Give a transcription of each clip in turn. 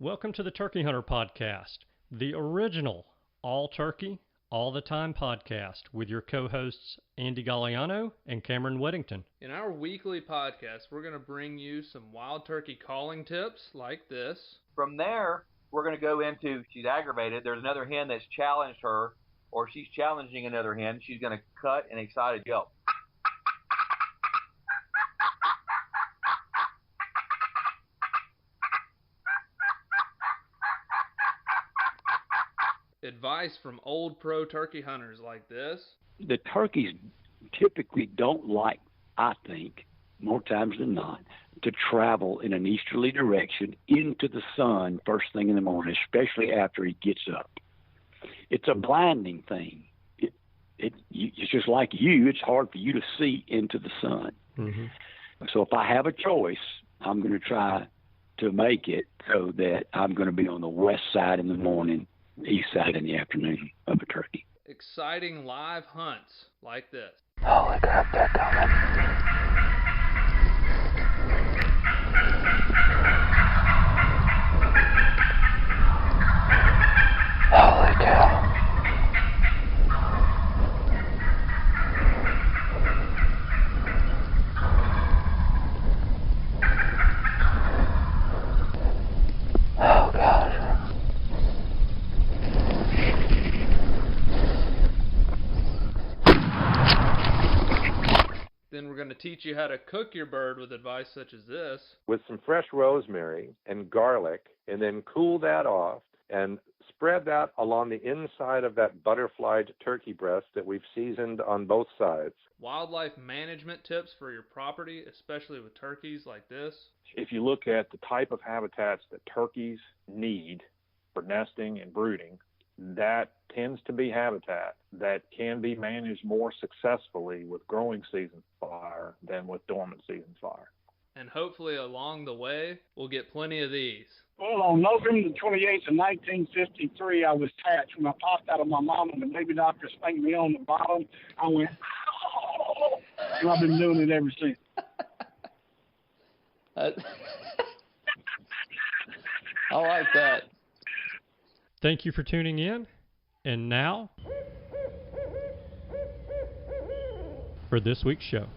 Welcome to the Turkey Hunter Podcast, the original all-turkey, all-the-time podcast with your co-hosts Andy Gagliano and Cameron Weddington. In our weekly podcast, we're going to bring you some wild turkey calling tips like this. From there, we're going to go into, she's aggravated, there's another hen that's challenged her, or she's challenging another hen. She's going to cut an excited yelp. Advice from old pro turkey hunters like this. The turkeys typically don't like, I think, more times than not, to travel in an easterly direction into the sun first thing in the morning, especially after he gets up. It's a blinding thing. It's just like you. It's hard for you to see into the sun. Mm-hmm. So if I have a choice, I'm going to try to make it so that I'm going to be on the west side in the morning, east side in the afternoon of a turkey. Exciting live hunts like this. Holy crap, they're coming. Holy cow. Oh, God. Then we're going to teach you how to cook your bird with advice such as this. With some fresh rosemary and garlic, and then cool that off and spread that along the inside of that butterflied turkey breast that we've seasoned on both sides. Wildlife management tips for your property, especially with turkeys like this. If you look at the type of habitats that turkeys need for nesting and brooding, that tends to be habitat that can be managed more successfully with growing season fire than with dormant season fire. And hopefully along the way, we'll get plenty of these. Well, on November the 28th of 1953, I was attached. When I popped out of my mom and the baby doctor spanked me on the bottom, I went, oh! And I've been doing it ever since. I like that. Thank you for tuning in. And now, for this week's show.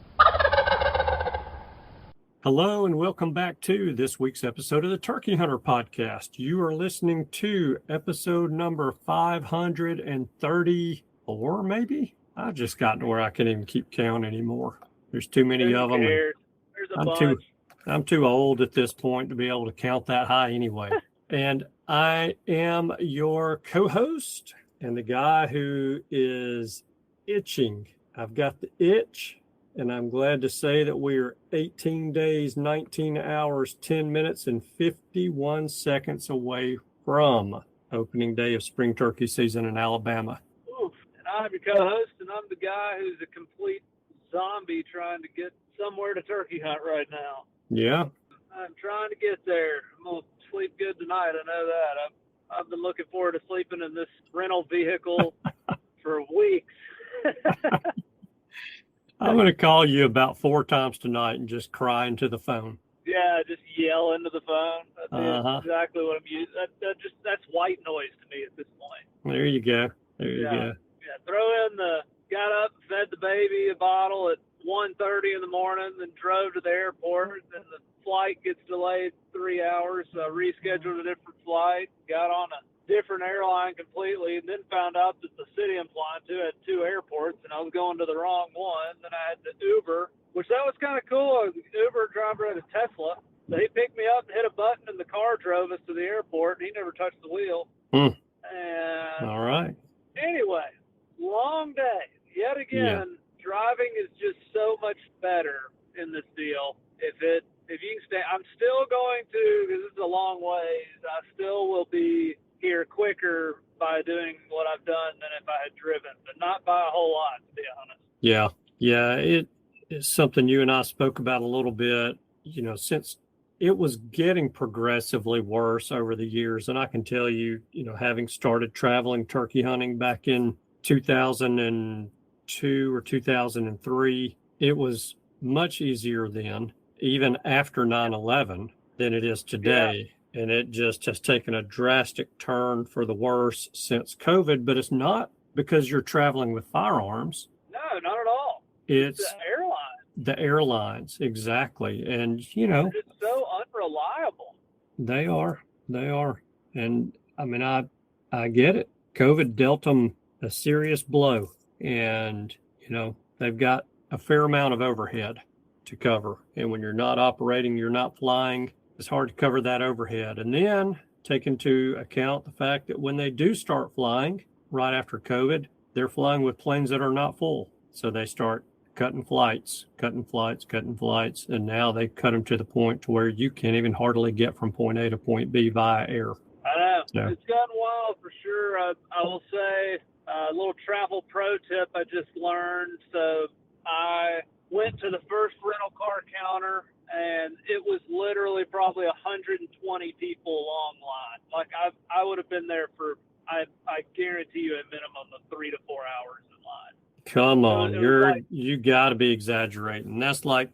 Hello and welcome back to this week's episode of the Turkey Hunter Podcast. You are listening to episode number 534, maybe? I've just gotten to where I can't even keep count anymore. There's too many of them. There's a bunch. I'm too old at this point to be able to count that high anyway. And I am your co-host and the guy who is itching. I've got the itch. And I'm glad to say that we are 18 days, 19 hours, 10 minutes, and 51 seconds away from opening day of spring turkey season in Alabama. Oof. And I'm your co-host, and I'm the guy who's a complete zombie trying to get somewhere to turkey hunt right now. Yeah. I'm trying to get there. I'm going to sleep good tonight. I know that. I've been looking forward to sleeping in this rental vehicle for weeks. I'm going to call you about 4 times tonight and just cry into the phone. Yeah, just yell into the phone. That's exactly what I'm using. That's white noise to me at this point. There you go. There you go. Yeah, got up, fed the baby a bottle at 1:30 in the morning, then drove to the airport. Then the flight gets delayed 3 hours. Rescheduled a different flight, got on a different airline completely, and then found out that the city I'm flying to had 2 airports, and I was going to the wrong one. Then I had to Uber, which that was kind of cool. I was an Uber driver at a Tesla. So he picked me up and hit a button, and the car drove us to the airport, and he never touched the wheel. And all right. Anyway, long day. Yet again, driving is just so much better in this deal. If you can stay, I'm still going to, because this is a long ways, I still will be here quicker by doing what I've done than if I had driven, but not by a whole lot, to be honest. Yeah. It is something you and I spoke about a little bit, since it was getting progressively worse over the years. And I can tell you, having started traveling turkey hunting back in 2002 or 2003, it was much easier then, even after 9/11, than it is today. and it just has taken a drastic turn for the worse since COVID. But it's not because you're traveling with firearms. No, not at all. It's the airline. The airlines, exactly. And, It's so unreliable. They are. And I mean, I get it. COVID dealt them a serious blow. And, they've got a fair amount of overhead to cover. And when you're not operating, you're not flying, it's hard to cover that overhead. And then take into account the fact that when they do start flying right after COVID, they're flying with planes that are not full. So they start cutting flights. And now they cut them to the point to where you can't even hardly get from point A to point B via air. I know. So. It's gotten wild for sure. I will say a little travel pro tip I just learned. So I went to the first rental car counter, and it was literally probably 120 people long line. Like I would have been there for, I guarantee you, a minimum of 3 to 4 hours in line. Come on, you got to be exaggerating. That's like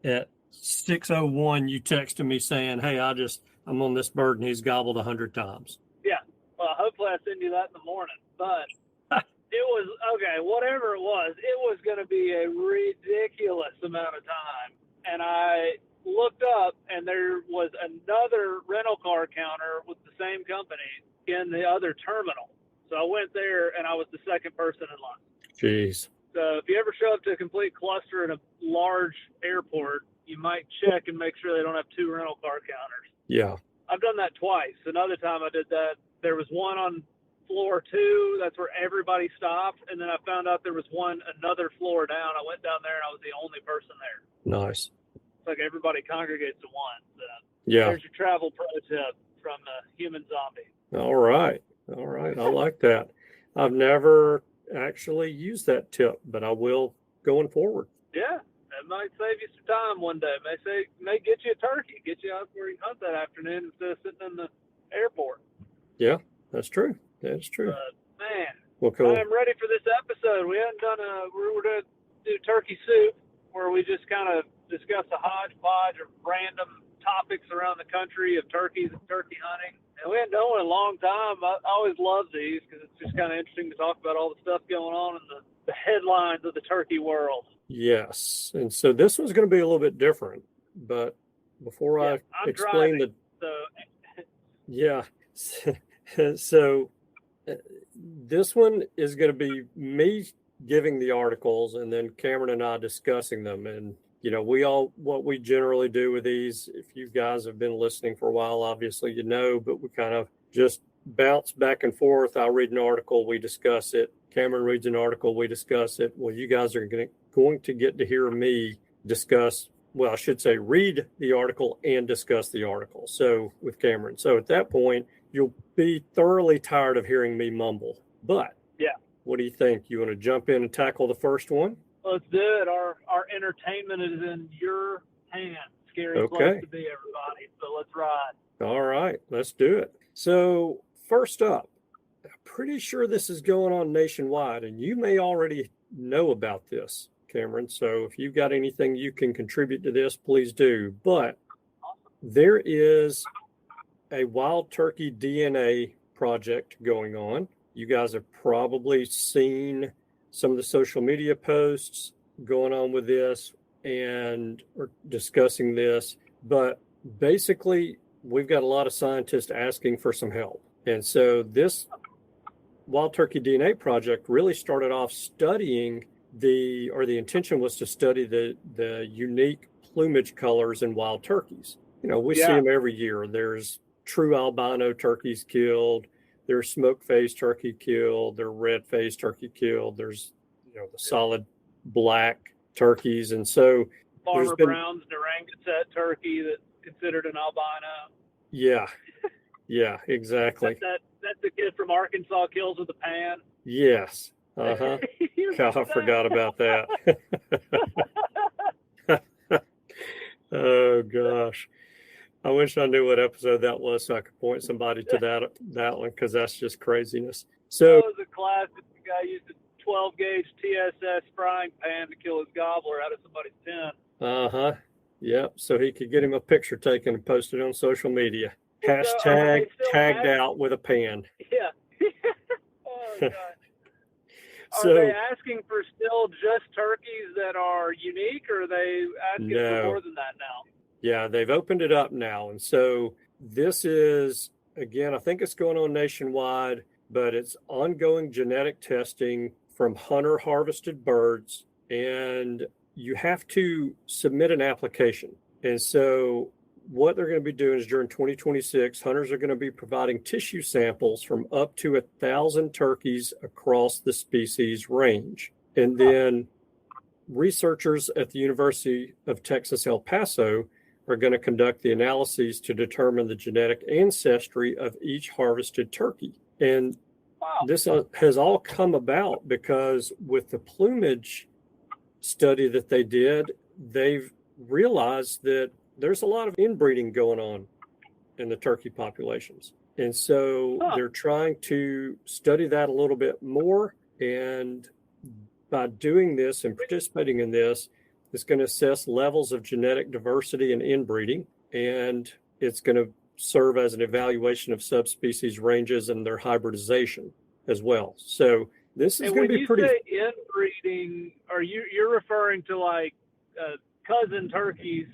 at 6:01 you texted me saying, "Hey, I'm on this bird and he's gobbled 100 times." Yeah. Well, hopefully I send you that in the morning. But it was okay. Whatever it was going to be a ridiculous amount of time. And I looked up, and there was another rental car counter with the same company in the other terminal. So I went there, and I was the second person in line. Jeez. So if you ever show up to a complete cluster in a large airport, you might check and make sure they don't have 2 rental car counters. Yeah. I've done that twice. Another time I did that, there was one on floor 2. That's where everybody stopped. And then I found out there was one another floor down. I went down there, and I was the only person there. Nice. It's like everybody congregates to one. So Yeah. There's your travel pro tip from the human zombie. All right. I like that. I've never actually used that tip, but I will going forward. Yeah. It might save you some time one day. It may get you a turkey, get you out where you hunt that afternoon instead of sitting in the airport. Yeah, that's true. That's true. Man, well, cool. I'm ready for this episode. We haven't done we're going to do turkey soup, where we just kind of discuss a hodgepodge of random topics around the country of turkeys and turkey hunting. And we haven't done one in a long time. I always love these because it's just kind of interesting to talk about all the stuff going on in the headlines of the turkey world. Yes. And so this one's going to be a little bit different. But before I explain driving, Yeah. So this one is going to be me giving the articles and then Cameron and I discussing them. And, what we generally do with these, if you guys have been listening for a while, obviously, but we kind of just bounce back and forth. I'll read an article, we discuss it. Cameron reads an article, we discuss it. Well, you guys are going to get to hear me read the article and discuss the article. So with Cameron. So at that point, you'll be thoroughly tired of hearing me mumble. But yeah, what do you think? You want to jump in and tackle the first one? Let's do it. Our entertainment is in your hands. Scary place to be, everybody. So let's ride. All right, let's do it. So first up, I'm pretty sure this is going on nationwide, and you may already know about this, Cameron. So if you've got anything you can contribute to this, please do. But there is a wild turkey DNA project going on. You guys have probably seen some of the social media posts going on with this and are discussing this. But basically, we've got a lot of scientists asking for some help. And so this wild turkey DNA project really started off studying the intention was to study the unique plumage colors in wild turkeys. We see them every year. There's true albino turkeys killed. There's smoke-faced turkey killed. There's red-faced turkey killed. There's, the solid black turkeys. And so Farmer Brown's Durango turkey that's considered an albino. Yeah. Yeah, exactly. That's the kid from Arkansas kills with a pan. Yes. Uh-huh. God, I forgot about that. Oh, gosh. I wish I knew what episode that was so I could point somebody to that one, because that's just craziness. So that was a classic. The guy used a 12-gauge TSS frying pan to kill his gobbler out of somebody's pen. Uh-huh. Yep. So he could get him a picture taken and posted on social media. Hashtag still tagged out with a pan. Yeah. Oh, God. Are So they asking for still just turkeys that are unique, or are they asking for more than that now? yeah, they've opened it up now. And so this is, again, I think it's going on nationwide, but it's ongoing genetic testing from hunter harvested birds. And you have to submit an application. And so what they're going to be doing is during 2026, hunters are going to be providing tissue samples from up to 1,000 turkeys across the species range. And then researchers at the University of Texas, El Paso are going to conduct the analyses to determine the genetic ancestry of each harvested turkey. And this has all come about because with the plumage study that they did, they've realized that there's a lot of inbreeding going on in the turkey populations. And so they're trying to study that a little bit more. And by doing this and participating in this, it's going to assess levels of genetic diversity and inbreeding. And it's going to serve as an evaluation of subspecies ranges and their hybridization as well. So this is going to be pretty. When you say inbreeding, you're referring to like cousin turkeys?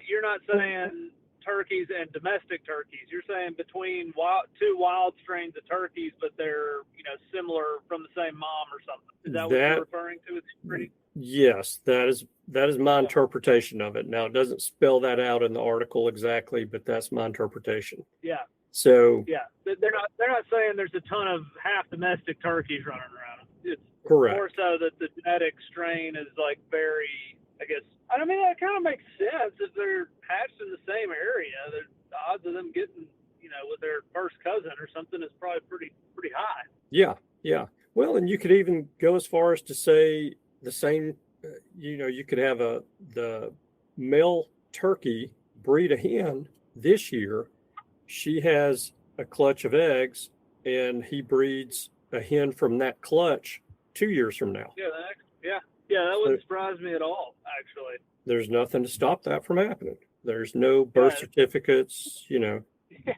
You're not saying turkeys and domestic turkeys. You're saying between two wild strains of turkeys, but they're similar from the same mom or something. Is that what you're referring to with inbreeding? Yes, that is my interpretation of it. Now it doesn't spell that out in the article exactly, but that's my interpretation. Yeah. So yeah, they're not saying there's a ton of half domestic turkeys running around. It's correct. More so that the genetic strain is like very, I guess. I mean, that kind of makes sense if they're hatched in the same area. The odds of them getting, with their first cousin or something is probably pretty high. Yeah, yeah. Well, and you could even go as far as to say the same. You could have the male turkey breed a hen this year. She has a clutch of eggs, and he breeds a hen from that clutch 2 years from now. Yeah, that wouldn't surprise me at all, actually. There's nothing to stop that from happening. There's no birth certificates,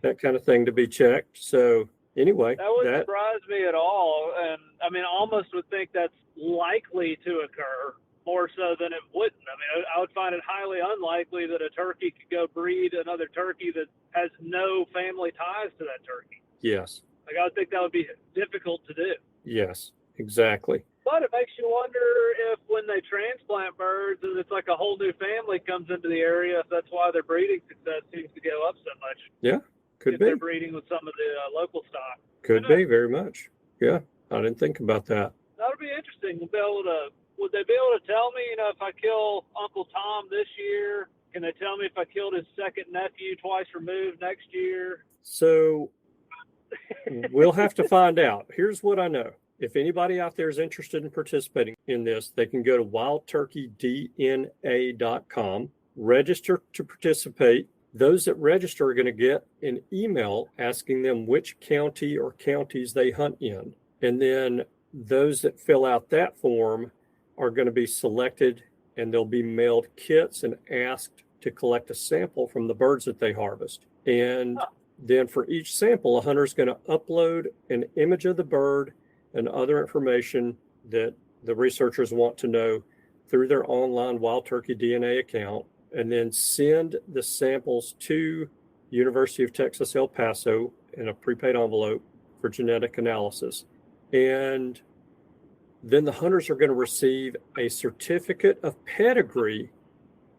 that kind of thing to be checked. So anyway. That wouldn't surprise me at all. And I mean, I almost would think that's likely to occur more so than it wouldn't. I mean, I would find it highly unlikely that a turkey could go breed another turkey that has no family ties to that turkey. Yes. Like, I would think that would be difficult to do. Yes, exactly. But it makes you wonder if when they transplant birds and it's like a whole new family comes into the area, if that's why their breeding success seems to go up so much. Yeah, could be. They're breeding with some of the local stock. Could be, very much. Yeah, I didn't think about that. That'll be interesting. Would they be able to tell me, if I kill Uncle Tom this year, can they tell me if I killed his second nephew twice removed next year? So we'll have to find out. Here's what I know. If anybody out there is interested in participating in this, they can go to wildturkeydna.com, register to participate. Those that register are going to get an email asking them which county or counties they hunt in. And then those that fill out that form are going to be selected, and they'll be mailed kits and asked to collect a sample from the birds that they harvest. And then for each sample, a hunter is going to upload an image of the bird and other information that the researchers want to know through their online Wild Turkey DNA account, and then send the samples to University of Texas, El Paso in a prepaid envelope for genetic analysis. And then the hunters are going to receive a certificate of pedigree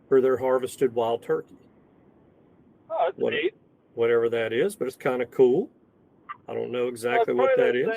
for their harvested wild turkey. Oh, that's neat. Whatever that is, but it's kind of cool. I don't know exactly what that is.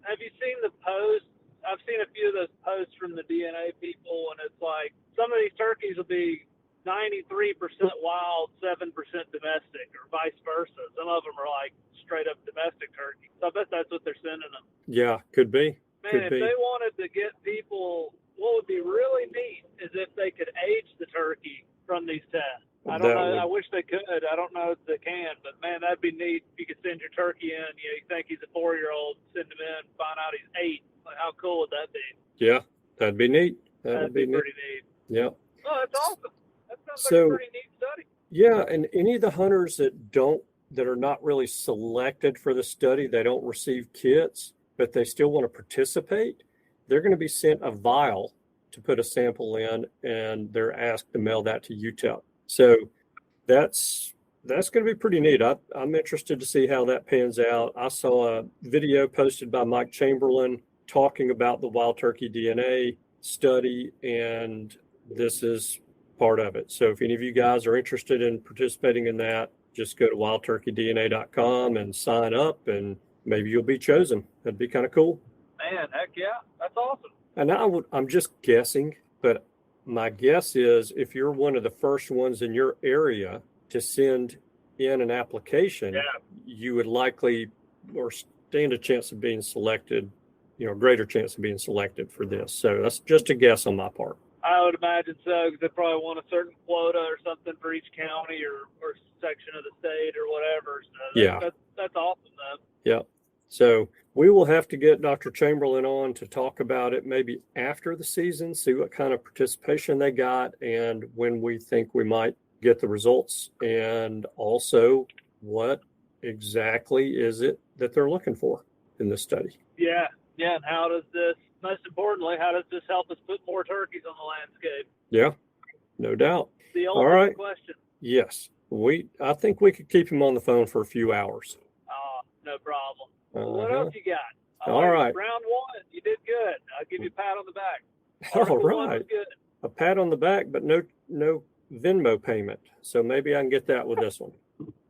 Have you seen the posts? I've seen a few of those posts from the DNA people, and it's like some of these turkeys will be 93% wild, 7% domestic, or vice versa. Some of them are like straight up domestic turkeys. So I bet that's what they're sending them. Yeah, could be. Man, if they wanted to get people, what would be really neat is if they could age the turkey from these tests. I don't know. I wish they could. I don't know if they can, but man, that'd be neat if you could send your turkey in. You think he's a 4-year-old, send him in, find out he's 8. Like, how cool would that be? Yeah, that'd be neat. That'd be pretty neat. Yeah. Oh, that's awesome. That sounds like a pretty neat study. Yeah, and any of the hunters that are not really selected for the study, they don't receive kits, but they still want to participate, they're going to be sent a vial to put a sample in, and they're asked to mail that to UTEP. So that's going to be pretty neat. I'm interested to see how that pans out. I saw a video posted by Mike Chamberlain talking about the wild turkey DNA study, and this is part of it. So if any of you guys are interested in participating in that, just go to wildturkeydna.com and sign up, and maybe you'll be chosen. That'd be kind of cool. Man, heck yeah, that's awesome. And I'm just guessing, but my guess is if you're one of the first ones in your area to send in an application, you would likely or stand a chance of being selected, greater chance of being selected for this. So that's just a guess on my part. I would imagine so, because they probably want a certain quota or something for each county or section of the state or whatever. So that's awesome, though. Yeah. So we will have to get Dr. Chamberlain on to talk about it maybe after the season, see what kind of participation they got and when we think we might get the results, and also what exactly is it that they're looking for in this study. Yeah. And most importantly, how does this help us put more turkeys on the landscape? Yeah, no doubt. The ultimate question. Yes. I think we could him on the phone for a few hours. No problem. What else you got? All right. Round one, you did good. I'll give you a pat on the back. All right. A pat on the back, but no Venmo payment. So maybe I can get that with this one.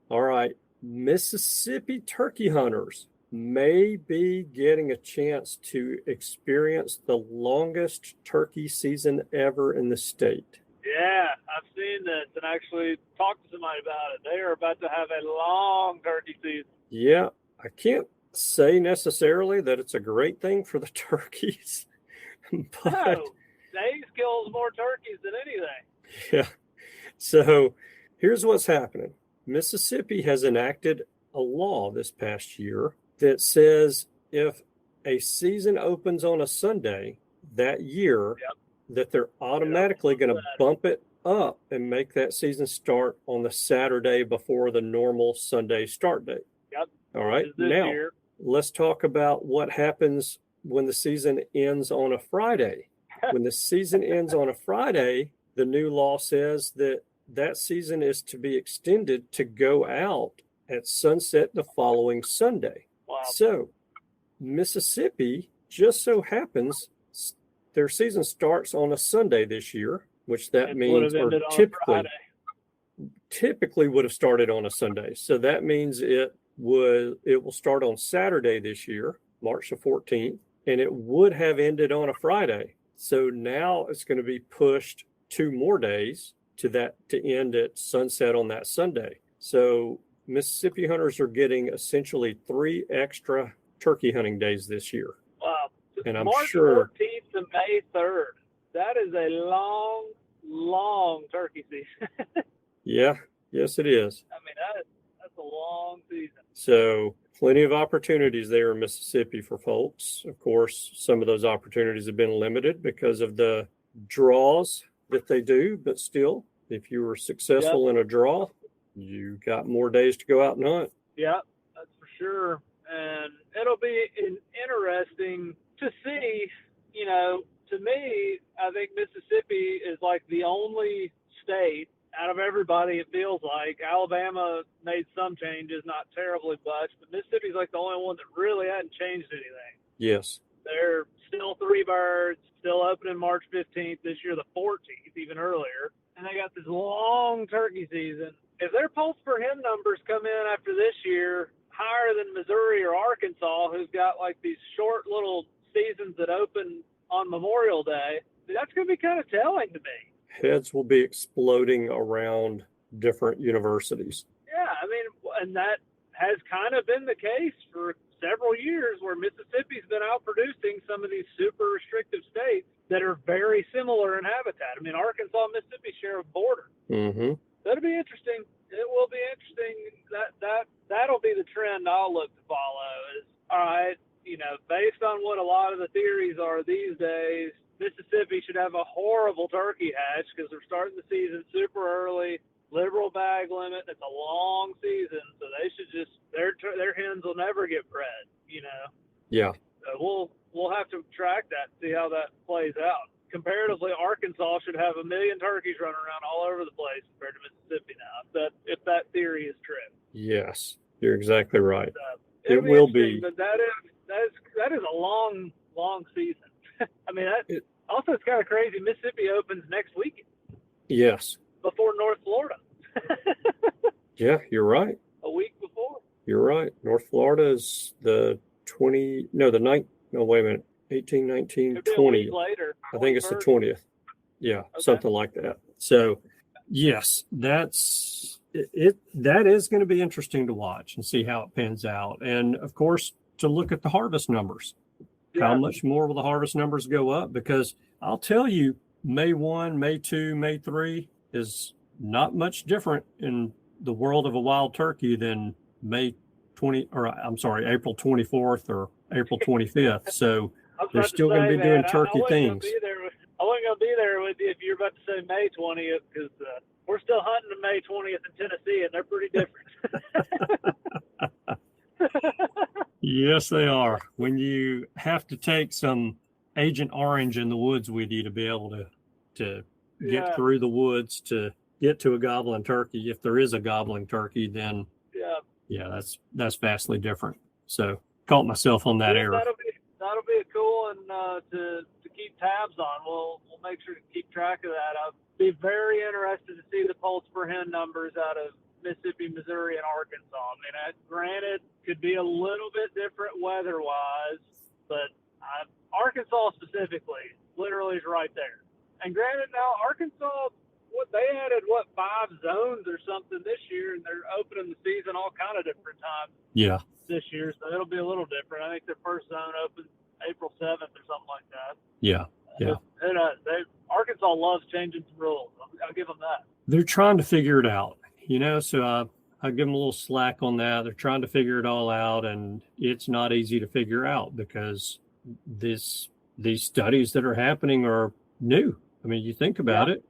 All right. Mississippi turkey hunters may be getting a chance to experience the longest turkey season ever in the state. Yeah, I've seen this and actually talked to somebody about it. They are about to have a long turkey season. Yeah, I can't say necessarily that it's a great thing for the turkeys, but no, days kills more turkeys than anything. Yeah. So here's what's happening. Mississippi has enacted a law this past year that says if a season opens on a Sunday that year, that they're automatically going to bump it up and make that season start on the Saturday before the normal Sunday start date. Yep. All right. Now, let's talk about what happens when the season ends on a Friday. When the season ends on a Friday, the new law says that season is to be extended to go out at sunset the following Sunday. Wow. So Mississippi just so happens their season starts on a Sunday this year, which that means typically would have started on a Sunday. So that means it will start on Saturday this year, March the 14th, and it would have ended on a Friday. So now it's going to be pushed 2 more days to end at sunset on that Sunday. So Mississippi hunters are getting essentially 3 extra turkey hunting days this year. Wow. And I'm March sure 14th to May 3rd. That is a long, long turkey season. Yeah. Yes, it is. I mean, that's a long season. So plenty of opportunities there in Mississippi for folks. Of course, some of those opportunities have been limited because of the draws that they do, but still, if you were successful in a draw, you got more days to go out and hunt. Yeah, that's for sure. And it'll be interesting to see, to me, I think Mississippi is like the only state out of everybody, it feels like. Alabama made some changes, not terribly much, but Mississippi's like the only one that really hadn't changed anything. Yes. They're still 3 birds, still opening March 15th, this year the 14th, even earlier. And they got this long turkey season. If their pulse per hen numbers come in after this year higher than Missouri or Arkansas, who's got like these short little seasons that open on Memorial Day, that's going to be kind of telling to me. Heads will be exploding around different universities. Yeah, I mean, and that has kind of been the case for several years, where Mississippi's been outproducing some of these super restrictive states that are very similar in habitat. I mean, Arkansas and Mississippi share a border. Mm-hmm. That'll be interesting. It will be interesting. That'll be the trend I'll look to follow is, all right, based on what a lot of the theories are these days, Mississippi should have a horrible turkey hatch because they're starting the season super early. liberal bag limit. It's a long season, so they should just their hens will never get bred. Yeah. So we'll have to track that and see how that plays out. Comparatively, Arkansas should have 1 million turkeys running around all over the place compared to Mississippi now. If that theory is true. Yes, you're exactly right. It will be. But that is a long season. I mean, also it's kind of crazy. Mississippi opens next weekend. Yes. Before North Florida. Yeah, you're right. A week before. You're right. North Florida is the 18, 19, 20. Later. I think it's the 20th. Yeah, okay. Something like that. So, yes, that's it. That is going to be interesting to watch and see how it pans out. And, of course, to look at the harvest numbers. Yeah. How much more will the harvest numbers go up? Because I'll tell you, May 1, May 2, May 3 is not much different in the world of a wild turkey than April 24th or April 25th. So they're still going to be doing turkey things. I wasn't going to be there with you if you're about to say May 20th because we're still hunting on May 20th in Tennessee, and they're pretty different. Yes, they are. When you have to take some Agent Orange in the woods with you to be able to get through the woods to get to a gobbling turkey, if there is a gobbling turkey, then that's vastly different. So caught myself on that error. That'll be a cool one to keep tabs on. We'll make sure to keep track of that. I'll be very interested to see the poults per hen numbers out of Mississippi, Missouri, and Arkansas. I mean, granted, could be a little bit different weather-wise, but Arkansas specifically literally is right there. And granted, now Arkansas, they added 5 zones or something this year, and they're opening the season all kind of different times. Yeah. This year, so it'll be a little different. I think their first zone opens April 7th or something like that. Yeah. Arkansas loves changing some rules. I'll give them that. They're trying to figure it out, so I give them a little slack on that. They're trying to figure it all out, and it's not easy to figure out because these studies that are happening are new. I mean, you think about it,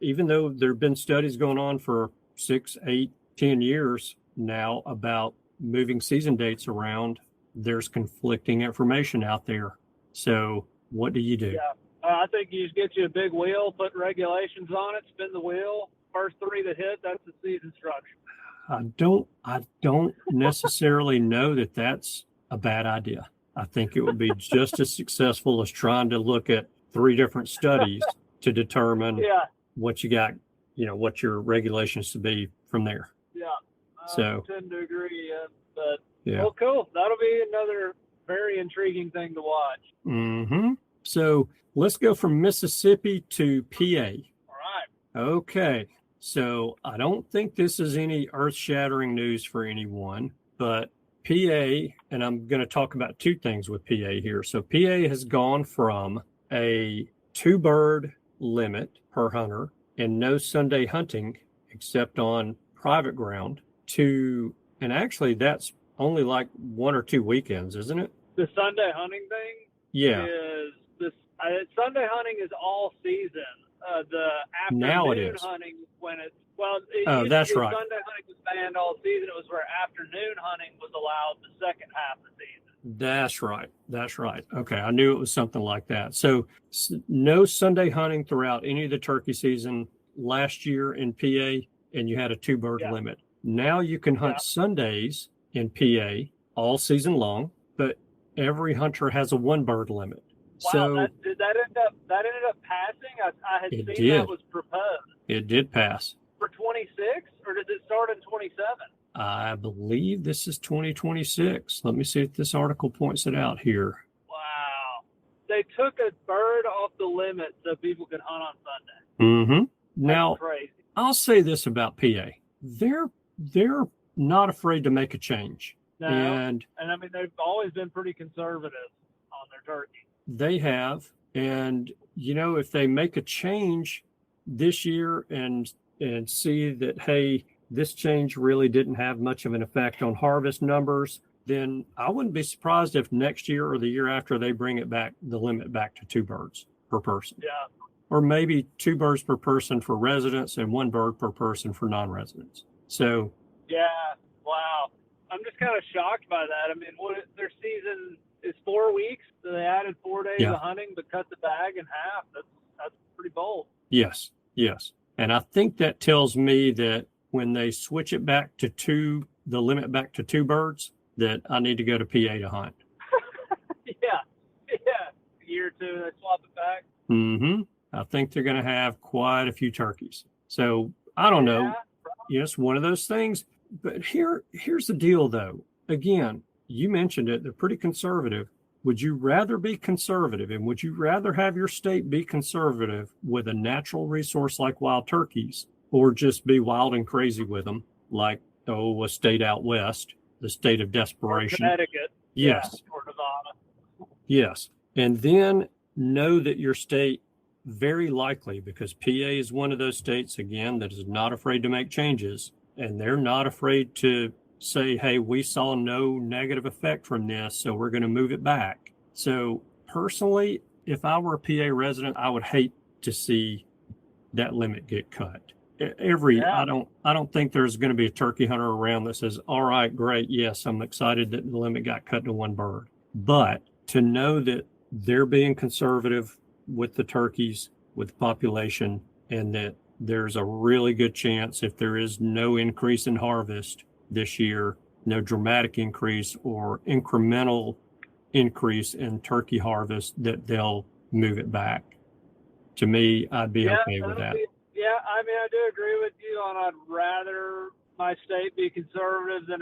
even though there have been studies going on for 6, 8, 10 years now about moving season dates around, there's conflicting information out there. So what do you do? Yeah, I think you just get you a big wheel, put regulations on it, spin the wheel. First 3 that hit, that's the season structure. I don't necessarily know that that's a bad idea. I think it would be just as successful as trying to look at 3 different studies to determine what you got, what your regulations should be from there. Yeah. I tend to agree, but well, cool. That'll be another very intriguing thing to watch. Mm-hmm. So let's go from Mississippi to PA. All right. Okay. So I don't think this is any earth-shattering news for anyone, but PA, and I'm going to talk about 2 things with PA here. So PA has gone from a 2-bird limit per hunter and no Sunday hunting except on private ground to, and actually that's only like 1 or 2 weekends, isn't it? The Sunday hunting thing? Yeah. Sunday hunting is all season. The afternoon hunting that's right. Sunday hunting was banned all season. It was where afternoon hunting was allowed the second half of the season. That's right. Okay, I knew it was something like that. So no Sunday hunting throughout any of the turkey season last year in PA, and you had a 2-bird limit. Now you can hunt Sundays in PA all season long, but every hunter has a 1-bird limit. Wow, so did that ended up passing? I had seen that was proposed. It did pass. For 26, or does it start in 27? I believe this is 2026. Let me see if this article points it out here. Wow. They took a bird off the limit so people could hunt on Sunday. Mm-hmm. Now, crazy. I'll say this about PA. They're not afraid to make a change. No, and I mean, they've always been pretty conservative on their turkey. They have. And, if they make a change this year and see that, hey, this change really didn't have much of an effect on harvest numbers, then I wouldn't be surprised if next year or the year after they bring it back, the limit back to 2 birds per person. Yeah. or maybe 2 birds per person for residents and 1 bird per person for non-residents. So, yeah, wow. I'm just kind of shocked by that. I mean, their season is 4 weeks, so they added 4 days of hunting, but cut the bag in half. That's pretty bold. Yes. And I think that tells me that when they switch it back to the limit back to 2 birds, that I need to go to PA to hunt. Yeah. A year or two, they swap it back. I think they're going to have quite a few turkeys. So I don't know. Yes, one of those things. But here's the deal, though. Again, you mentioned it. They're pretty conservative. Would you rather be conservative, and would you rather have your state be conservative with a natural resource like wild turkeys, or just be wild and crazy with them, like, a state out west, the state of desperation? Or Connecticut. Yes. Yeah, or Nevada. Yes. And then know that your state, very likely, because PA is one of those states, again, that is not afraid to make changes, and they're not afraid to say, hey, we saw no negative effect from this, so we're going to move it back. So personally, if I were a PA resident, I would hate to see that limit get cut. I don't think there's going to be a turkey hunter around that says, all right, great, yes, I'm excited that the limit got cut to 1 bird. But to know that they're being conservative with the turkeys, with the population, and that there's a really good chance, if there is no increase in harvest this year, no dramatic increase or incremental increase in turkey harvest, that they'll move it back. To me, I'd be okay with that. I mean, I do agree with you on I'd rather my state be conservative than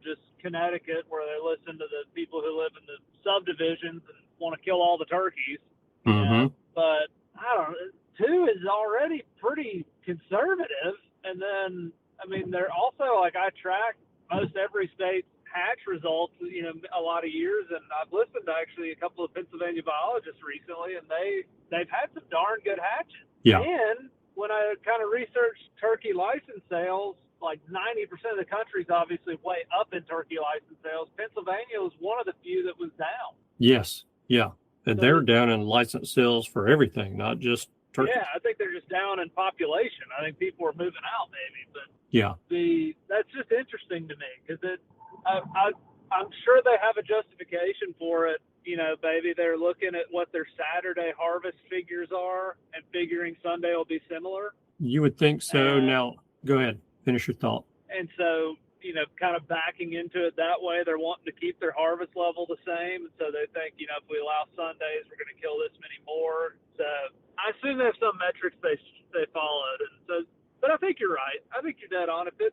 just Connecticut, where they listen to the people who live in the subdivisions and want to kill all the turkeys. But I don't know, 2 is already pretty conservative. And then, I mean, they're also, like, I track most every state's hatch results, a lot of years, and I've listened to actually a couple of Pennsylvania biologists recently, and they've had some darn good hatches. Yeah. And when I kind of researched turkey license sales, like 90% of the country's obviously way up in turkey license sales. Pennsylvania was one of the few that was down. Yes. Yeah. And So they're down in license sales for everything, not just turkey. Yeah, I think they're just down in population. I think people are moving out, maybe. But yeah, that's just interesting to me, because I'm sure they have a justification for it. Maybe they're looking at what their Saturday harvest figures are and figuring Sunday will be similar. You would think so. Now, go ahead. Finish your thought. And so, kind of backing into it that way, they're wanting to keep their harvest level the same. And so they think, if we allow Sundays, we're going to kill this many more. So I assume they have some metrics they followed. And so, but I think you're right. I think you're dead on. If the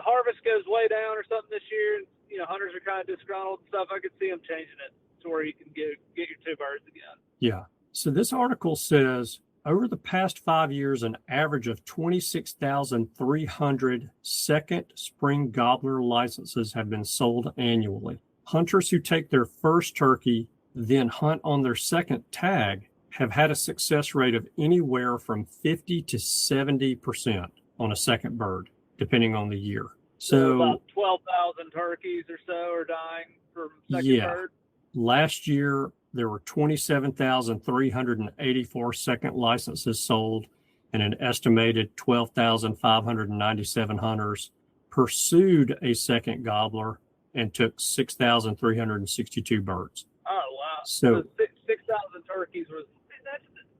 harvest goes way down or something this year, and hunters are kind of disgruntled and stuff, I could see them changing it to where you can get your 2 birds again. Yeah. So this article says, over the past 5 years, an average of 26,300 second spring gobbler licenses have been sold annually. Hunters who take their first turkey, then hunt on their second tag, have had a success rate of anywhere from 50 to 70% on a second bird, depending on the year. So about 12,000 turkeys or so are dying from second bird. Last year, there were 27,384 second licenses sold, and an estimated 12,597 hunters pursued a second gobbler and took 6,362 birds. Oh, wow. So 6,000 turkeys was –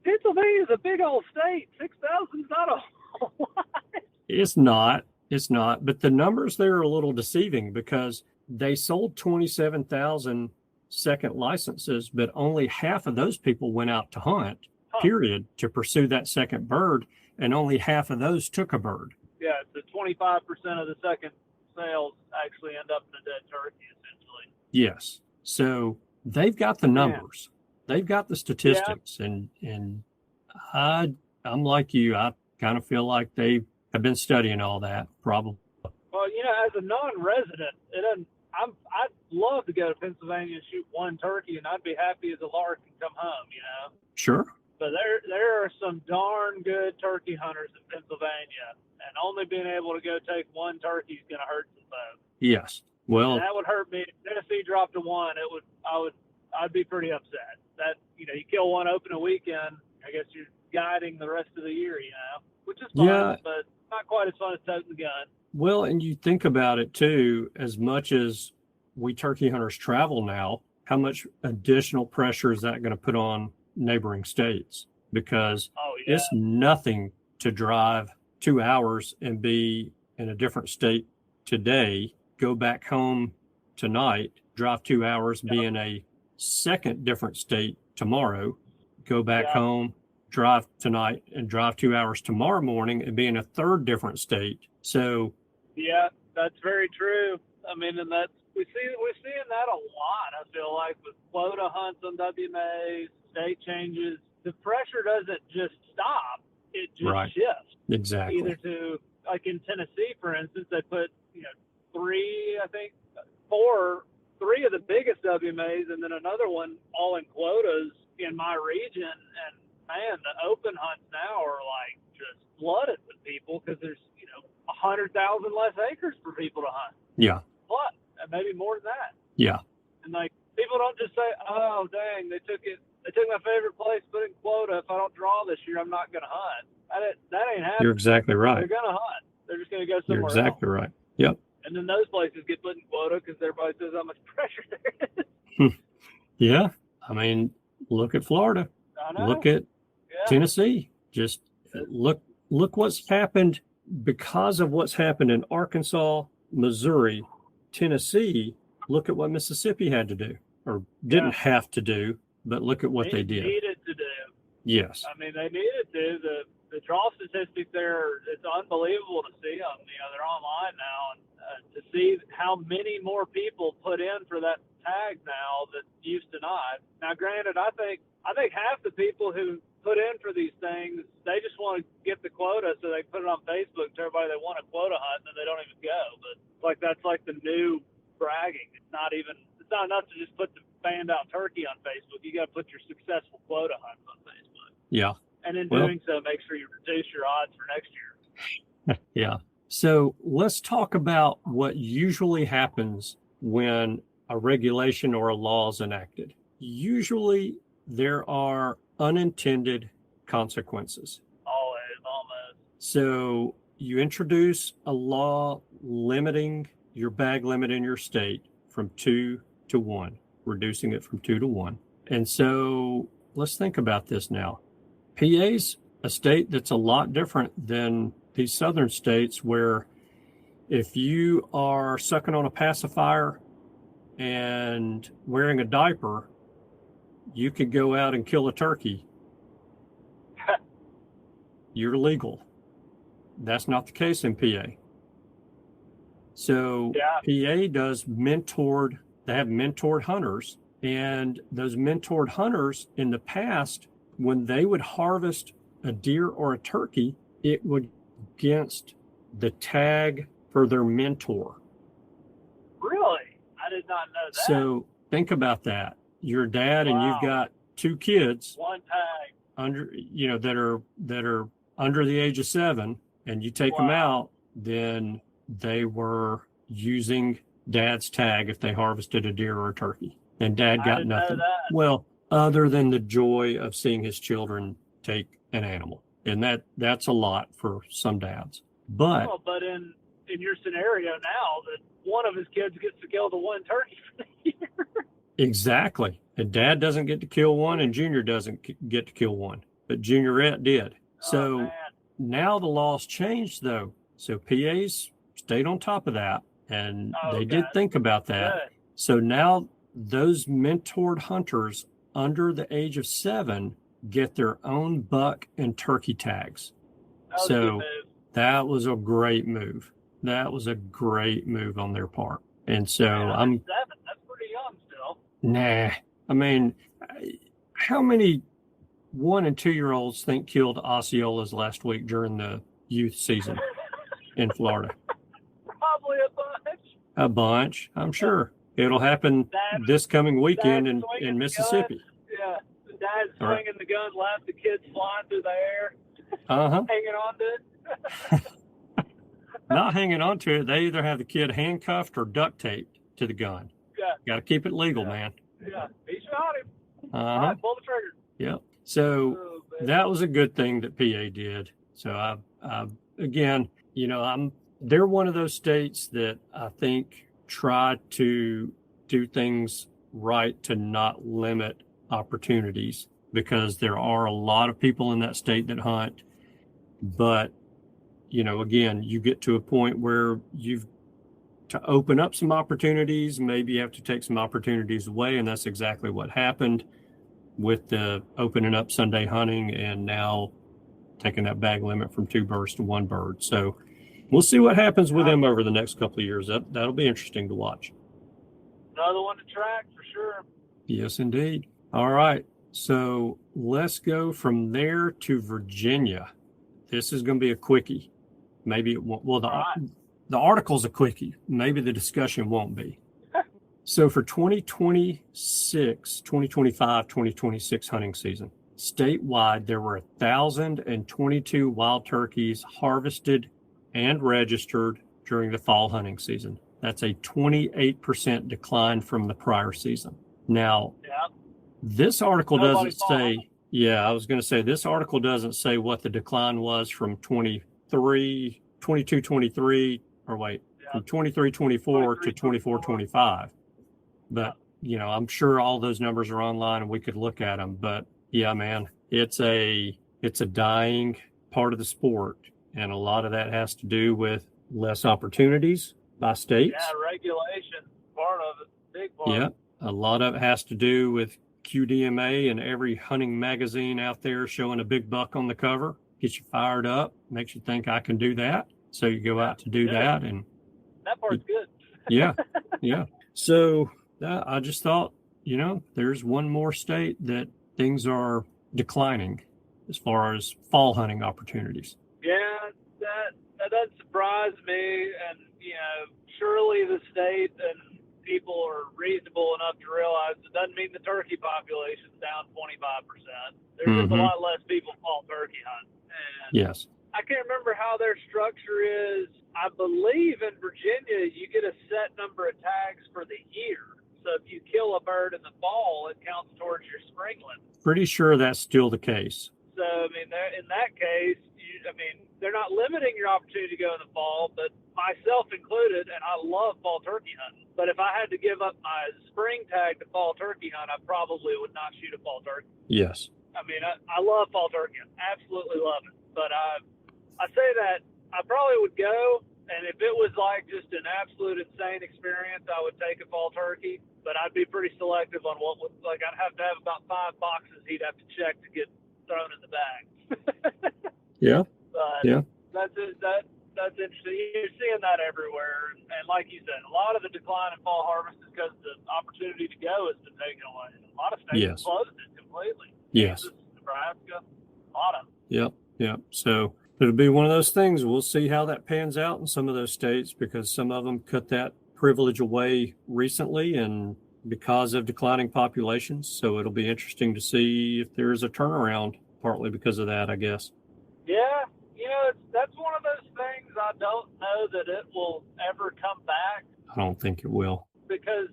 Pennsylvania's a big old state. 6,000 is not a whole lot. It's not. But the numbers there are a little deceiving, because they sold 27,000 second licenses, but only half of those people went out to hunt, period, to pursue that second bird, and only half of those took a bird. Yeah, so 25% of the second sales actually end up in a dead turkey, essentially. Yes. So they've got the numbers. They've got the statistics, and I'm like you. I kind of feel like they have been studying all that, probably. Well, as a non-resident, I'd love to go to Pennsylvania and shoot 1 turkey, and I'd be happy as a lark and come home, Sure. But there are some darn good turkey hunters in Pennsylvania, and only being able to go take 1 turkey is going to hurt some folks. Yes. Well, and that would hurt me. If Tennessee dropped to 1, I'd be pretty upset. That you kill 1 open a weekend, I guess guiding the rest of the year, which is fun, Yeah. but not quite as fun as toting the gun. Well, and you think about it too, as much as we turkey hunters travel now, how much additional pressure is that going to put on neighboring states? Because it's nothing to drive 2 hours and be in a different state today, go back home tonight, drive 2 hours, be in a second different state tomorrow, go back home, drive tonight, and drive 2 hours tomorrow morning and be in a third different state. So yeah, that's very true. I mean, and that's we're seeing that a lot. I feel like with quota hunts on WMA, state changes, the pressure doesn't just stop; it just shifts. Exactly. Either to, like in Tennessee, for instance, they put three of the biggest WMAs, and then another one all in quotas in my region. And man, the open hunts now are like just flooded with people because there's 100,000 less acres for people to hunt. Yeah. Plus, and maybe more than that. Yeah. And like people don't just say, "Oh, dang, they took my favorite place, put it in quota. If I don't draw this year, I'm not going to hunt." That ain't happening. You're exactly right. They're going to hunt. They're just going to go somewhere You're exactly else. right. Yep. And then those places get put in quota because everybody says how much pressure there is. Yeah. I mean, look at Florida. I know. Look at Tennessee. Just look what's happened because of what's happened in Arkansas, Missouri, Tennessee. Look at what Mississippi had to do, or didn't have to do, but look at what they did. Needed to do. Yes. I mean, they needed to. The draw statistics there, it's unbelievable to see them. They're online now, and to see how many more people put in for that tag now that used to not. Now, granted, I think half the people who put in for these things, they just want to get the quota so they put it on Facebook to everybody they want a quota hunt, and then they don't even go. But that's like the new bragging. It's not enough to just put the banned out turkey on Facebook. You got to put your successful quota hunts on Facebook. Yeah. And in doing so, make sure you reduce your odds for next year. Yeah. So let's talk about what usually happens when a regulation or a law is enacted. Usually there are unintended consequences. Almost. So you introduce a law limiting your bag limit in your state from 2 to 1, reducing it from 2 to 1. And so let's think about this now. PA's a state that's a lot different than these southern states where if you are sucking on a pacifier and wearing a diaper, you could go out and kill a turkey. You're legal. That's not the case in PA. So PA does they have mentored hunters, and those mentored hunters in the past, when they would harvest a deer or a turkey, it would against the tag for their mentor. Really? I did not know that. So think about that. Your dad and you've got 2 kids. One tag. That are under the age of 7, and you take them out, then they were using dad's tag if they harvested a deer or a turkey. And dad got nothing. Well, other than the joy of seeing his children take an animal. And that's a lot for some dads. But in your scenario now, that one of his kids gets to kill the one turkey for the year. Exactly. And dad doesn't get to kill one, and Junior doesn't get to kill one. But Juniorette did. So now the law's changed, though. So PA's stayed on top of that, and they did think about that. Good. So now those mentored hunters under the age of 7 get their own buck and turkey tags. That was a great move. That was a great move on their part. And so 7, that's pretty young still. Nah. I mean, how many 1 and 2-year-olds think killed Osceolas last week during the youth season in Florida? Probably A bunch, I'm sure. It'll happen this coming weekend in Mississippi. Yeah, the dad's swinging the gun left, the kids flying through the air, hanging on to it. Not hanging on to it. They either have the kid handcuffed or duct taped to the gun. Yeah. Got to keep it legal, man. Yeah, he shot him. Uh-huh. All right, pull the trigger. Yep. So that was a good thing that PA did. So again, they're one of those states that I think try to do things right to not limit opportunities, because there are a lot of people in that state that hunt. But, again, you get to a point where you've to open up some opportunities, maybe you have to take some opportunities away. And that's exactly what happened with the opening up Sunday hunting and now taking that bag limit from 2 birds to 1 bird. So we'll see what happens with them over the next couple of years. That'll be interesting to watch. Another one to track for sure. Yes, indeed. All right. So let's go from there to Virginia. This is going to be a quickie. Maybe it won't. Well, the article's a quickie. Maybe the discussion won't be. So for 2025, 2026 hunting season, statewide, there were 1,022 wild turkeys harvested and registered during the fall hunting season. That's a 28% decline from the prior season. Now, this article doesn't say, I was going to say, this article doesn't say what the decline was from 23, from 23-24 to 24-25. But, I'm sure all those numbers are online and we could look at them. But yeah, man, it's a dying part of the sport. And a lot of that has to do with less opportunities by states. Yeah, regulation, part of it, big part. Yeah, a lot of it has to do with QDMA and every hunting magazine out there showing a big buck on the cover. Gets you fired up, makes you think I can do that. So you go out to do that. And that part's good. Yeah. So I just thought, there's one more state that things are declining as far as fall hunting opportunities. Yeah, that doesn't surprise me. And, surely the state and people are reasonable enough to realize it doesn't mean the turkey population's down 25%. There's just a lot less people fall turkey hunt. And yes. I can't remember how their structure is. I believe in Virginia you get a set number of tags for the year. So if you kill a bird in the fall, it counts towards your spring limit. Pretty sure that's still the case. So, in that case, they're not limiting your opportunity to go in the fall, but myself included, and I love fall turkey hunting. But if I had to give up my spring tag to fall turkey hunt, I probably would not shoot a fall turkey. Yes. I love fall turkey. Absolutely love it. But I say that I probably would go, and if it was like just an absolute insane experience, I would take a fall turkey. But I'd be pretty selective on what would, I'd have to have about 5 boxes he'd have to check to get thrown in the bag. Yeah. But that's interesting. You're seeing that everywhere. And like you said, a lot of the decline in fall harvest is because the opportunity to go has been taken away. A lot of states have closed it completely. Yes. Kansas, Nebraska, a lot of them. Yep. So it'll be one of those things. We'll see how that pans out in some of those states, because some of them cut that privilege away recently and because of declining populations. So it'll be interesting to see if there's a turnaround, partly because of that, I guess. Yeah. That's one of those things I don't know that it will ever come back. I don't think it will. Because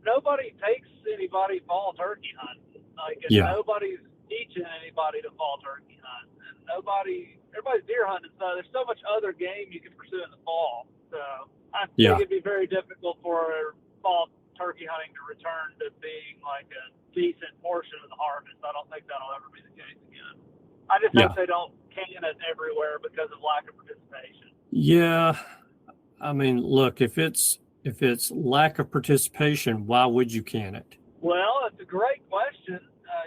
nobody takes anybody fall turkey hunting. Nobody's teaching anybody to fall turkey hunt. And everybody's deer hunting, so there's so much other game you can pursue in the fall. So I think it'd be very difficult for fall turkey hunting to return to being like a decent portion of the harvest. I don't think that'll ever be the case again. I just hope they don't can it everywhere because of lack of participation. Yeah. Look, if it's lack of participation, why would you can it? Well, it's a great question.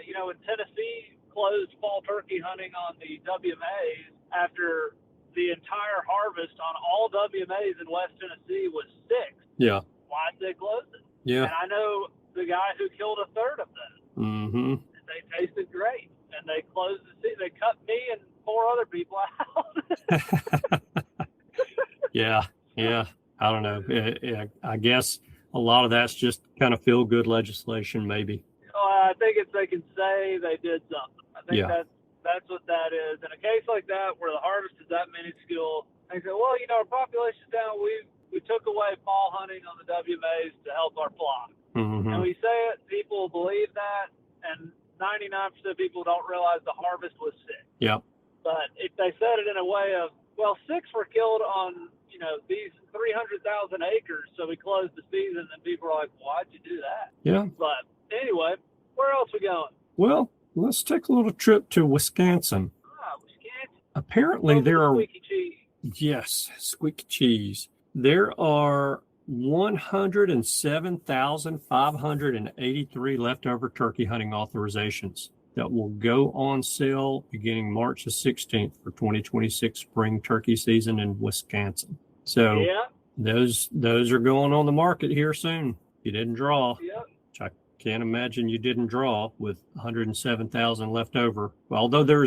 In Tennessee, closed fall turkey hunting on the WMAs after the entire harvest on all WMAs in West Tennessee was 6. Yeah. Why did they close it? Yeah. And I know the guy who killed a third of them. Mm-hmm. And they tasted great. And they closed the season. They cut me and 4 other people out. Yeah. I don't know. I guess a lot of that's just kind of feel good legislation, maybe. I think it's they can say they did something. I think that's what that is. In a case like that where the harvest is that minuscule, they say, well, our population's down. We took away fall hunting on the WMAs to help our flock. Mm-hmm. And we say it, people believe that, and 99% of people don't realize the harvest was 6. Yep. But if they said it in a way of, well, 6 were killed on, these 300,000 acres, so we closed the season, and people are like, why'd you do that? Yeah. But anyway, where else we going? Well, let's take a little trip to Wisconsin. Wisconsin. Apparently there are... Squeaky cheese. Yes, squeaky cheese. There are 107,583 leftover turkey hunting authorizations that will go on sale beginning March the 16th for 2026 spring turkey season in Wisconsin. So those are going on the market here soon. You didn't draw, which I can't imagine you didn't draw with 107,000 left over. Although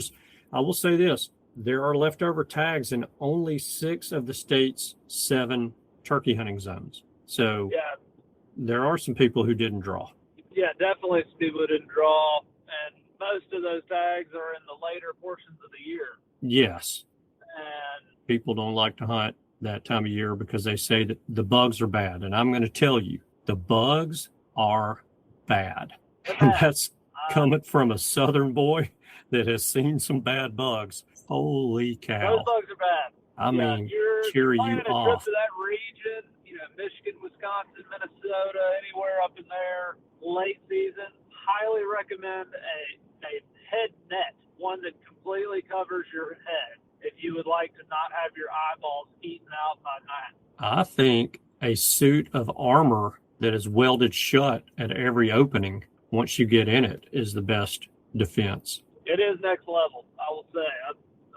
I will say this, there are leftover tags in only 6 of the state's 7 turkey hunting zones. So there are some people who didn't draw. Yeah, definitely some people who didn't draw. And most of those tags are in the later portions of the year. Yes. And people don't like to hunt that time of year because they say that the bugs are bad. And I'm going to tell you, the bugs are bad. And that's coming from a Southern boy that has seen some bad bugs. Holy cow. Those bugs are bad. I mean, you're you planning a off. trip to that region, Michigan, Wisconsin, Minnesota, anywhere up in there, late season, highly recommend a head net, one that completely covers your head if you would like to not have your eyeballs eaten out by night. I think a suit of armor that is welded shut at every opening once you get in it is the best defense. It is next level, I will say.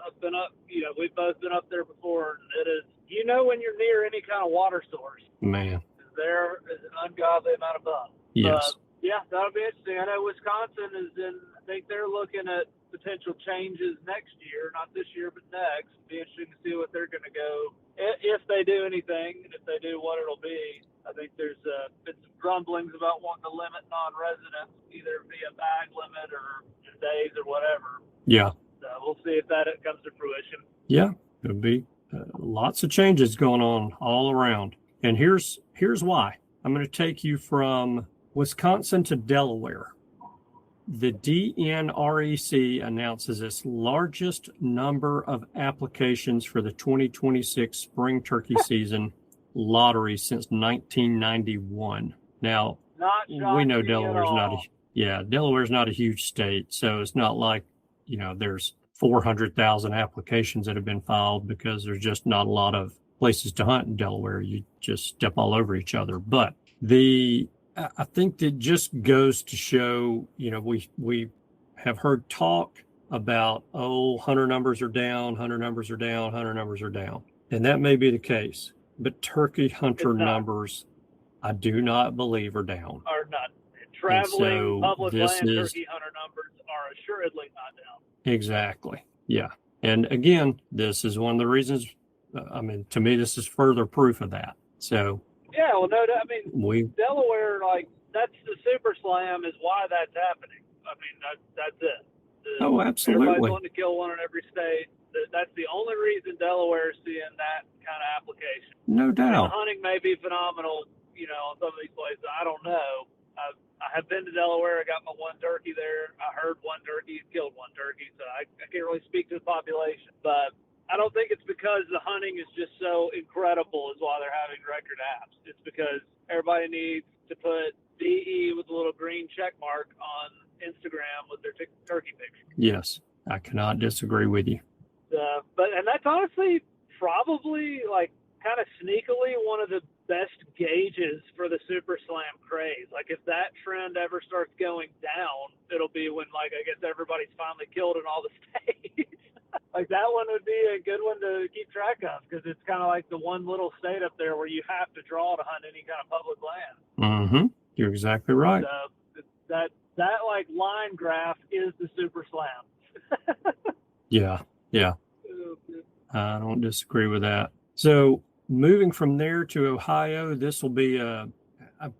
I've been up, we've both been up there before, and it is, when you're near any kind of water source, man, there is an ungodly amount of bugs. Yes. That'll be interesting. I know Wisconsin I think they're looking at potential changes next year, not this year, but next. It'll be interesting to see what they're going to go, if they do anything, and if they do, what it'll be. I think there's been some grumblings about wanting to limit non-residents, either via bag limit or days or whatever. Yeah. So we'll see if that comes to fruition. Yeah, there'll be lots of changes going on all around. And here's why. I'm going to take you from Wisconsin to Delaware. The DNREC announces its largest number of applications for the 2026 spring turkey season lottery since 1991. Now, we know Delaware's not a huge state, so it's not like, there's 400,000 applications that have been filed because there's just not a lot of places to hunt in Delaware. You just step all over each other. But I think that just goes to show, we have heard talk about, hunter numbers are down. And that may be the case. But turkey hunter numbers, I do not believe are down. Are not. Traveling public land turkey hunter numbers are assuredly not down. Exactly. Yeah. And again, this is one of the reasons, to me, this is further proof of that. So. Yeah, well, no, Delaware, that's the Super Slam is why that's happening. That's it. Absolutely. Everybody's wanting to kill one in every state. That's the only reason Delaware is seeing that kind of application. No doubt. The hunting may be phenomenal, on some of these places. I don't know. I have been to Delaware. I got my one turkey there. I heard one turkey, killed one turkey, so I can't really speak to the population. But I don't think it's because the hunting is just so incredible is why they're having record apps. It's because everybody needs to put DE with a little green check mark on Instagram with their turkey picture. Yes, I cannot disagree with you. And that's honestly probably kind of sneakily one of the best gauges for the Super Slam craze. If that trend ever starts going down, it'll be when I guess everybody's finally killed in all the states. That one would be a good one to keep track of because it's kind of like the one little state up there where you have to draw to hunt any kind of public land. Mm-hmm. You're exactly right. So that line graph is the Super Slam. Yeah. I don't disagree with that. So moving from there to Ohio, this will be I'm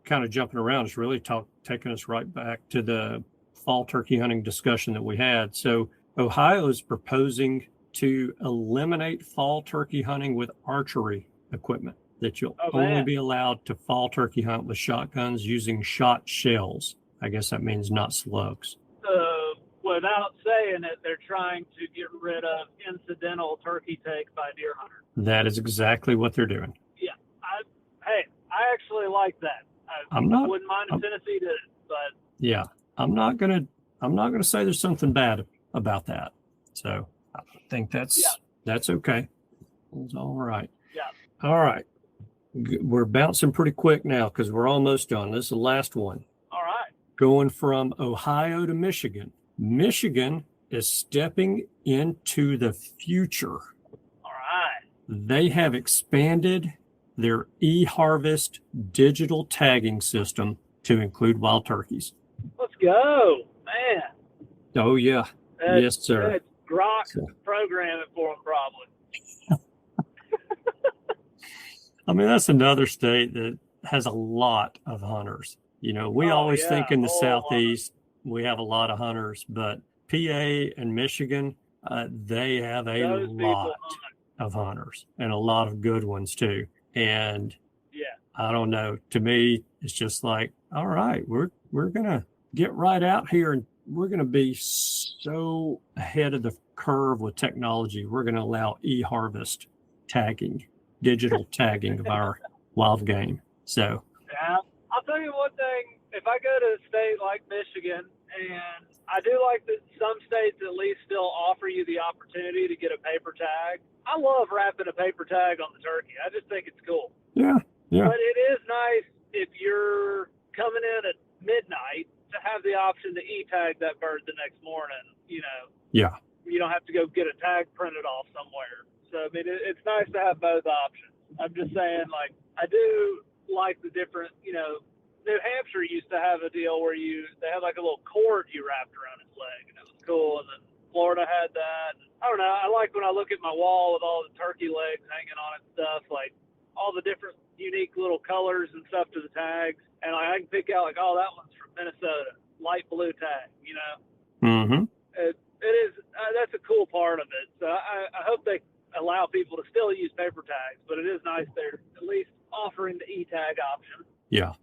kind of jumping around. It's really taking us right back to the fall turkey hunting discussion that we had. So Ohio is proposing to eliminate fall turkey hunting with archery equipment, that you'll only be allowed to fall turkey hunt with shotguns using shot shells. I guess that means not slugs. without saying it, they're trying to get rid of incidental turkey take by deer hunters. That is exactly what they're doing. Yeah. I actually like that. I wouldn't mind if Tennessee did it, but yeah, I'm not gonna say there's something bad about that. So I think that's okay. It's all right. Yeah. All right. We're bouncing pretty quick now because we're almost done. This is the last one. All right. Going from Ohio to Michigan. Michigan is stepping into the future. All right. They have expanded their eHarvest digital tagging system to include wild turkeys. Let's go, man. Oh, yeah. Yes, sir. That's Grok programming for them, probably. I mean, that's another state that has a lot of hunters. You know, we always think in the Southeast we have a lot of hunters, but PA and Michigan, they have a lot of hunters and a lot of good ones too. And I don't know, to me, it's just like, all right, we're going to get right out here and we're going to be so ahead of the curve with technology. We're going to allow eHarvest tagging, digital tagging of our wild game. So yeah, I'll tell you one thing. If I go to a state like Michigan, and I do like that some states at least still offer you the opportunity to get a paper tag. I love wrapping a paper tag on the turkey. I just think it's cool. Yeah. But it is nice if you're coming in at midnight to have the option to e-tag that bird the next morning. You know. Yeah. You don't have to go get a tag printed off somewhere. So I mean, it's nice to have both options. I'm just saying, like, I do like the different, you know, New Hampshire used to have a deal where they had like a little cord you wrapped around his leg, and it was cool. And then Florida had that. I don't know. I like when I look at my wall with all the turkey legs hanging on it and stuff, like all the different unique little colors and stuff to the tags. And I can pick out like, oh, that one's from Minnesota, light blue tag, you know? Mm-hmm. It is, that's a cool part of it. So I hope they allow people to still use paper tags, but it is nice they're at least offering the e-tag option. Yeah.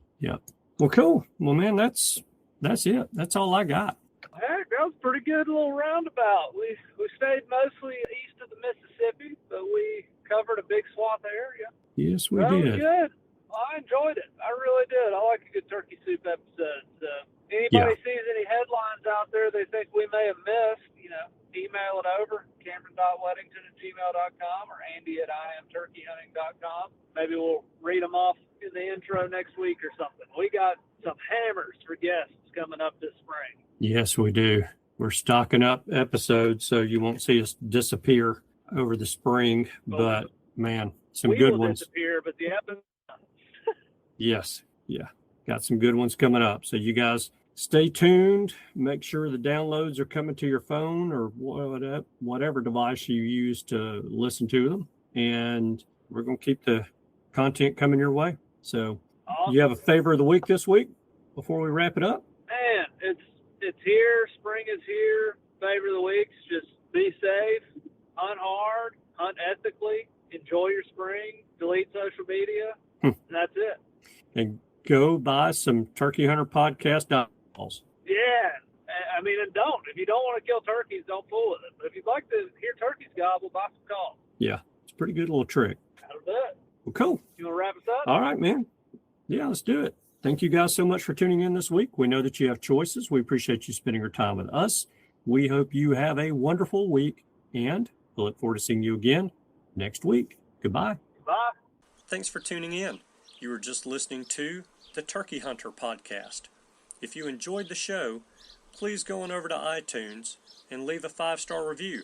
Well, cool. Well, man, that's it. That's all I got. Heck, that was a pretty good little roundabout. We stayed mostly east of the Mississippi, but we covered a big swath area. Yes, we did. did. That was good. I enjoyed it. I really did. I like a good turkey soup episode. So anybody sees any headlines out there they think we may have missed, you know, email it over, cameron.weddington@gmail.com or andy@imturkeyhunting.com. Maybe we'll read them off in the intro next week or something. We got some hammers for guests coming up this spring. Yes, we do. We're stocking up episodes so you won't see us disappear over the spring. But, man, some good ones. Disappear, but the episode. Yes. Yeah. Got some good ones coming up. So you guys stay tuned. Make sure the downloads are coming to your phone or whatever device you use to listen to them. And we're going to keep the content coming your way. So you have a favor of the week this week before we wrap it up? Man, it's here. Spring is here. Favor of the week is just be safe, hunt hard, hunt ethically, enjoy your spring, delete social media, and that's it. And go buy some Turkey Hunter Podcast dolls. Yeah. I mean, and don't. If you don't want to kill turkeys, don't fool with it. But if you'd like to hear turkeys gobble, buy some calls. Yeah. It's a pretty good little trick. That'll do it. Well, cool. You want to wrap us up? All right, man. Yeah, let's do it. Thank you guys so much for tuning in this week. We know that you have choices. We appreciate you spending your time with us. We hope you have a wonderful week, and we look forward to seeing you again next week. Goodbye. Bye. Thanks for tuning in. You were just listening to the Turkey Hunter Podcast. If you enjoyed the show, please go on over to iTunes and leave a 5-star review.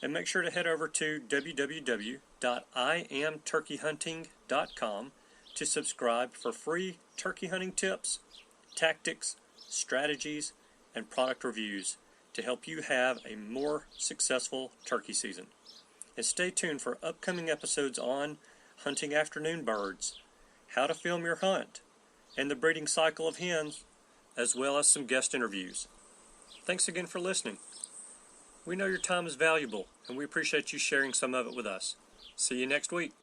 And make sure to head over to www.imturkeyhunting.com to subscribe for free turkey hunting tips, tactics, strategies, and product reviews to help you have a more successful turkey season. And stay tuned for upcoming episodes on hunting afternoon birds, how to film your hunt, and the breeding cycle of hens, as well as some guest interviews. Thanks again for listening. We know your time is valuable, and we appreciate you sharing some of it with us. See you next week.